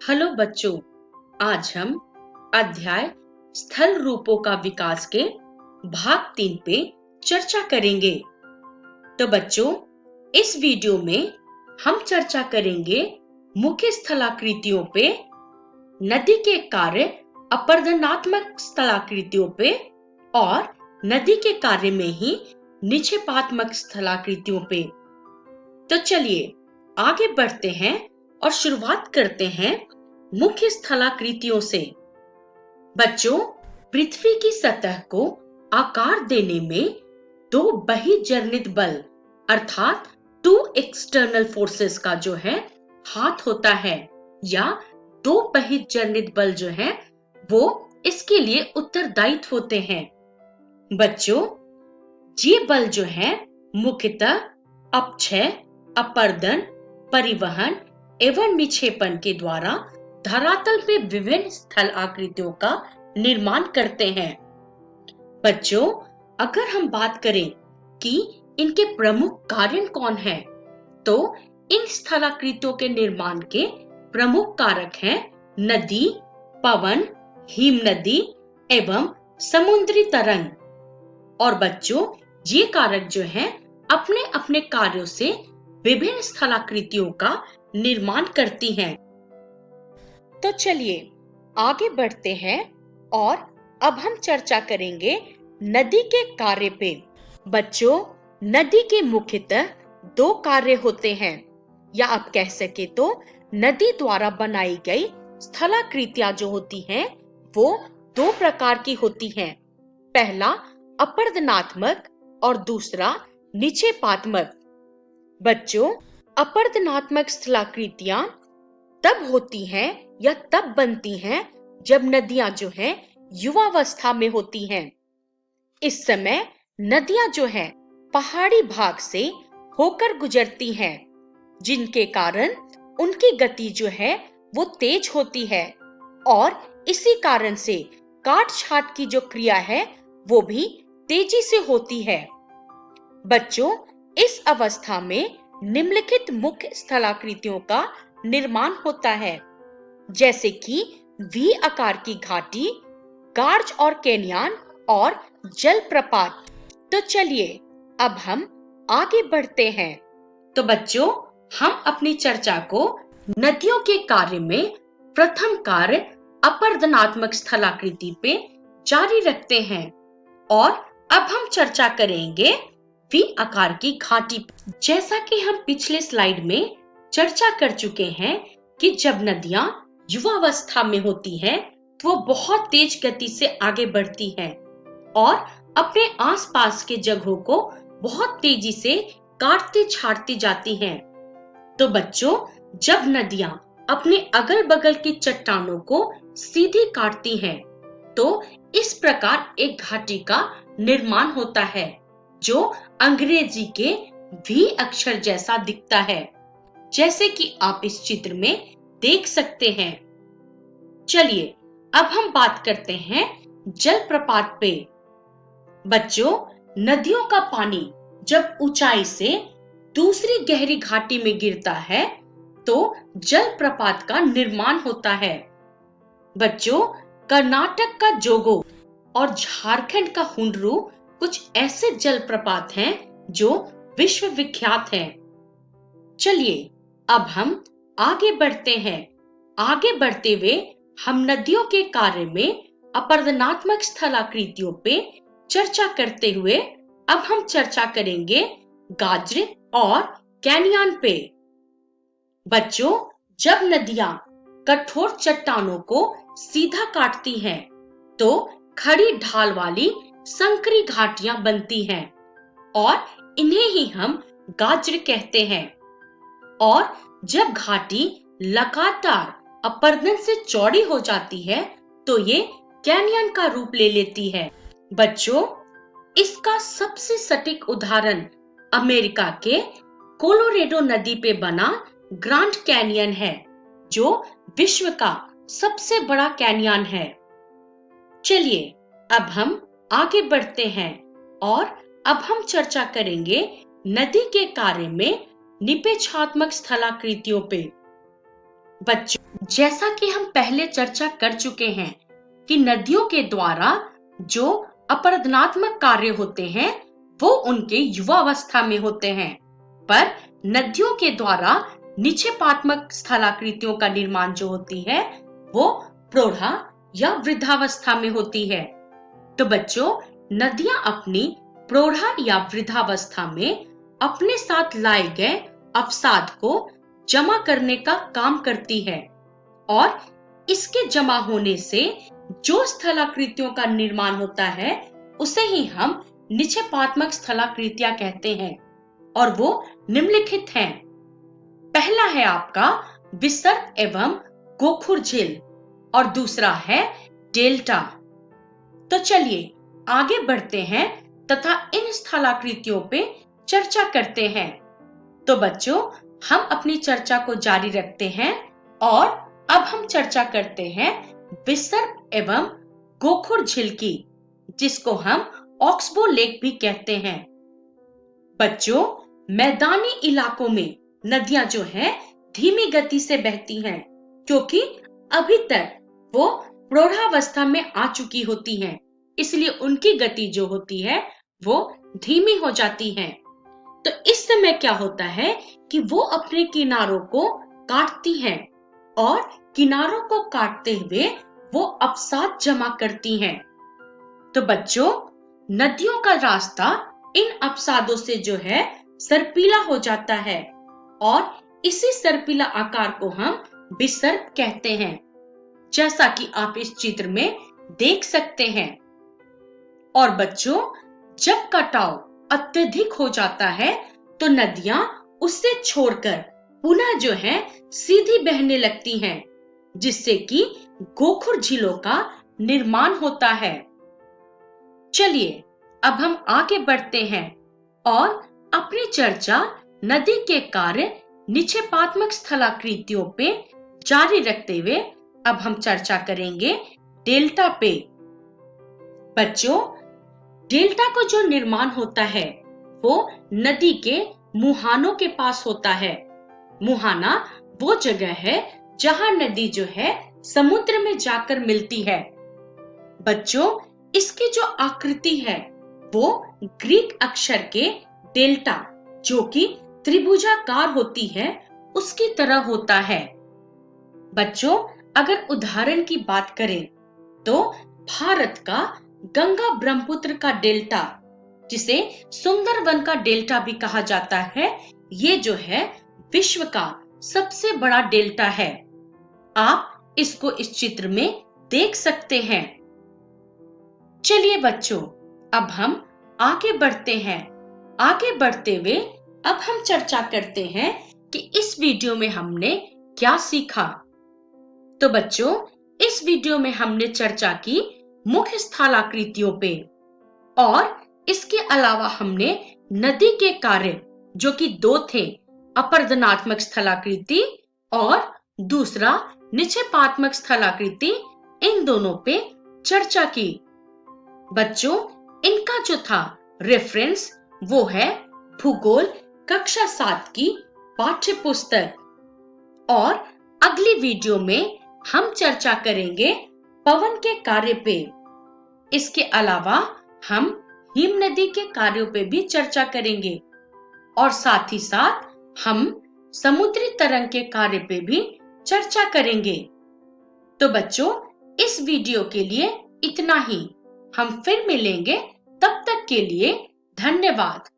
Hello बच्चों, आज हम अध्याय स्थल रूपों का विकास के भाग 3 पे चर्चा करेंगे। तो बच्चों, इस वीडियो में हम चर्चा करेंगे मुख्य स्थलाकृतियों पे, नदी के कार्य अपरदनात्मक स्थलाकृतियों पे और नदी के कार्य में ही निक्षेपात्मक स्थलाकृतियों पे। तो चलिए आगे बढ़ते हैं और शुरुआत करते हैं मुख्य स्थलाकृतियों से। बच्चों, पृथ्वी की सतह को आकार देने में दो बहिर्जनित बल अर्थात टू एक्सटर्नल फोर्सेस का जो है हाथ होता है, या दो बहिर्जनित बल जो है वो इसके लिए उत्तरदायित्व होते हैं। बच्चों, ये बल जो है मुख्यतः अपक्षय, अपर्दन, परिवहन एवं निक्षेपण के द्वारा धरातल पे विभिन्न स्थल आकृतियों का निर्माण करते हैं। बच्चों, अगर हम बात करें कि इनके प्रमुख कारण कौन हैं, तो इन स्थलाकृतियों के निर्माण के प्रमुख कारक हैं नदी, पवन, हिम नदी एवं समुद्री तरंग। और बच्चों, ये कारक जो हैं अपने अपने कार्यों से विभिन्न स्थलाकृतियों का निर्माण करती हैं। तो चलिए आगे बढ़ते हैं और अब हम चर्चा करेंगे नदी के कार्य पे। बच्चों, नदी के मुख्यतः दो कार्य होते हैं, या आप कह सके तो नदी द्वारा बनाई गई स्थलाकृतियां जो होती हैं वो दो प्रकार की होती हैं। पहला अपरदनात्मक और दूसरा निक्षेपात्मक। बच्चों, अपरदनात्मक स्थलाकृतियां तब होती हैं या तब बनती हैं जब नदियां जो हैं युवावस्था में होती हैं। इस समय नदियां जो हैं पहाड़ी भाग से होकर गुजरती हैं, जिनके कारण उनकी गति जो है वो तेज होती है और इसी कारण से काट छाट की जो क्रिया है वो भी तेजी से होती है। बच्चों, इस अवस्था में निम्नलिखित मुख्य स्थलाकृतियों का निर्माण होता है, जैसे कि वी आकार की घाटी, गार्ज और कैनियन और जलप्रपात। तो चलिए अब हम आगे बढ़ते हैं। तो बच्चों, हम अपनी चर्चा को नदियों के कार्य में प्रथम कार्य अपरदनात्मक स्थलाकृति पे जारी रखते हैं और अब हम चर्चा करेंगे वी आकार की घाटी। जैसा कि हम पिछले स्लाइड में चर्चा कर चुके हैं कि जब नदियां युवावस्था में होती हैं तो वो बहुत तेज गति से आगे बढ़ती हैं और अपने आसपास के जगहों को बहुत तेजी से काटती छाटती जाती हैं। तो बच्चों, जब नदियां अपने अगल बगल की चट्टानों को सीधी काटती हैं तो इस प्रकार एक घाटी का निर्माण होता है जो अंग्रेजी के वी अक्षर जैसा दिखता है, जैसे कि आप इस चित्र में देख सकते हैं। चलिए अब हम बात करते हैं जलप्रपात पे। बच्चों, नदियों का पानी जब ऊंचाई से दूसरी गहरी घाटी में गिरता है तो जलप्रपात का निर्माण होता है। बच्चों, कर्नाटक का जोगो और झारखंड का हुंडरू कुछ ऐसे जलप्रपात हैं जो विश्व विख्यात हैं। चलिए अब हम आगे बढ़ते हैं। आगे बढ़ते हुए हम नदियों के कार्य में अपरदनात्मक स्थलाकृतियों पे चर्चा करते हुए अब हम चर्चा करेंगे गाज्र और कैनियन पे। बच्चों, जब नदियां कठोर चट्टानों को सीधा काटती हैं तो खड़ी ढाल वाली संकरी घाटियां बनती हैं और इन्हें ही हम गाज्र कहते हैं। और जब घाटी लगातार अपरदन से चौड़ी हो जाती है तो ये कैनियन का रूप ले लेती है। बच्चों, इसका सबसे सटीक उदाहरण अमेरिका के कोलोरेडो नदी पे बना ग्रैंड कैनियन है, जो विश्व का सबसे बड़ा कैनियन है। चलिए अब हम आगे बढ़ते हैं और अब हम चर्चा करेंगे नदी के कार्य में निपेक्षात्मक स्थलाकृतियों पे। बच्चों, जैसा कि हम पहले चर्चा कर चुके हैं कि नदियों के द्वारा जो अपराधनात्मक कार्य होते हैं वो उनके युवावस्था में होते हैं, पर नदियों के द्वारा निक्षेपात्मक स्थलाकृतियों का निर्माण जो होती है वो प्रौढ़ा या वृद्धावस्था में होती है। तो बच्चों, नदियां अपनी प्रौढ़ा या वृद्धावस्था में अपने साथ लाए गए अवसाद को जमा करने का काम करती है और इसके जमा होने से जो स्थलाकृतियों का निर्माण होता है उसे ही हम निक्षेपात्मक स्थलाकृतियां कहते हैं और वो निम्नलिखित हैं। पहला है आपका विसर्प एवं गोखुर झील और दूसरा है डेल्टा। तो चलिए आगे बढ़ते हैं तथा इन स्थलाकृतियों पे चर्चा करते हैं। तो बच्चों, हम अपनी चर्चा को जारी रखते हैं और अब हम चर्चा करते हैं विसर्प एवं गोखुर झील की, जिसको हम ऑक्सबो लेक भी कहते हैं। बच्चों, मैदानी इलाकों में नदियां जो है धीमी गति से बहती हैं क्योंकि अभी तक वो प्रौढ़ावस्था में आ चुकी होती हैं, इसलिए उनकी गति जो होती है वो धीमी हो जाती है। तो इस समय क्या होता है कि वो अपने किनारों को काटती हैं और किनारों को काटते हुए वो अवसाद जमा करती हैं। तो बच्चों, नदियों का रास्ता इन अवसादों से जो है सर्पीला हो जाता है और इसी सर्पीला आकार को हम विसर्प कहते हैं, जैसा कि आप इस चित्र में देख सकते हैं। और बच्चों, जब कटाव अत्यधिक हो जाता है तो नदियां उससे छोड़कर पुनः जो है सीधी बहने लगती हैं, जिससे कि गोखुर झीलों का निर्माण होता है। चलिए अब हम आगे बढ़ते हैं और अपनी चर्चा नदी के कार्य निक्षेपात्मक स्थलाकृतियों पे जारी रखते हुए अब हम चर्चा करेंगे डेल्टा पे। बच्चों, डेल्टा को जो निर्माण होता है वो नदी के मुहानों के पास होता है। मुहाना वो जगह है जहां नदी जो है समुद्र में जाकर मिलती है। बच्चों, इसकी जो आकृति है वो ग्रीक अक्षर के डेल्टा, जो कि त्रिभुजाकार होती है, उसकी तरह होता है। बच्चों, अगर उदाहरण की बात करें तो भारत का गंगा ब्रह्मपुत्र का डेल्टा, जिसे सुंदरवन का डेल्टा भी कहा जाता है, ये जो है विश्व का सबसे बड़ा डेल्टा है। आप इसको इस चित्र में देख सकते हैं। चलिए बच्चों, अब हम आगे बढ़ते हैं। आगे बढ़ते हुए अब हम चर्चा करते हैं कि इस वीडियो में हमने क्या सीखा। तो बच्चों, इस वीडियो में हमने चर्चा की मुख्य स्थलाकृतियों पे और इसके अलावा हमने नदी के कार्य, जो कि दो थे, अपरदनात्मक स्थलाकृति और दूसरा निक्षेपात्मक स्थलाकृति, इन दोनों पे चर्चा की। बच्चों, इनका जो था रेफरेंस वो है भूगोल कक्षा 7 की पाठ्य पुस्तक। और अगली वीडियो में हम चर्चा करेंगे पवन के कार्य पे। इसके अलावा हम हिम नदी के कार्यों पे भी चर्चा करेंगे और साथ ही साथ हम समुद्री तरंग के कार्य पे भी चर्चा करेंगे। तो बच्चों, इस वीडियो के लिए इतना ही। हम फिर मिलेंगे, तब तक के लिए धन्यवाद।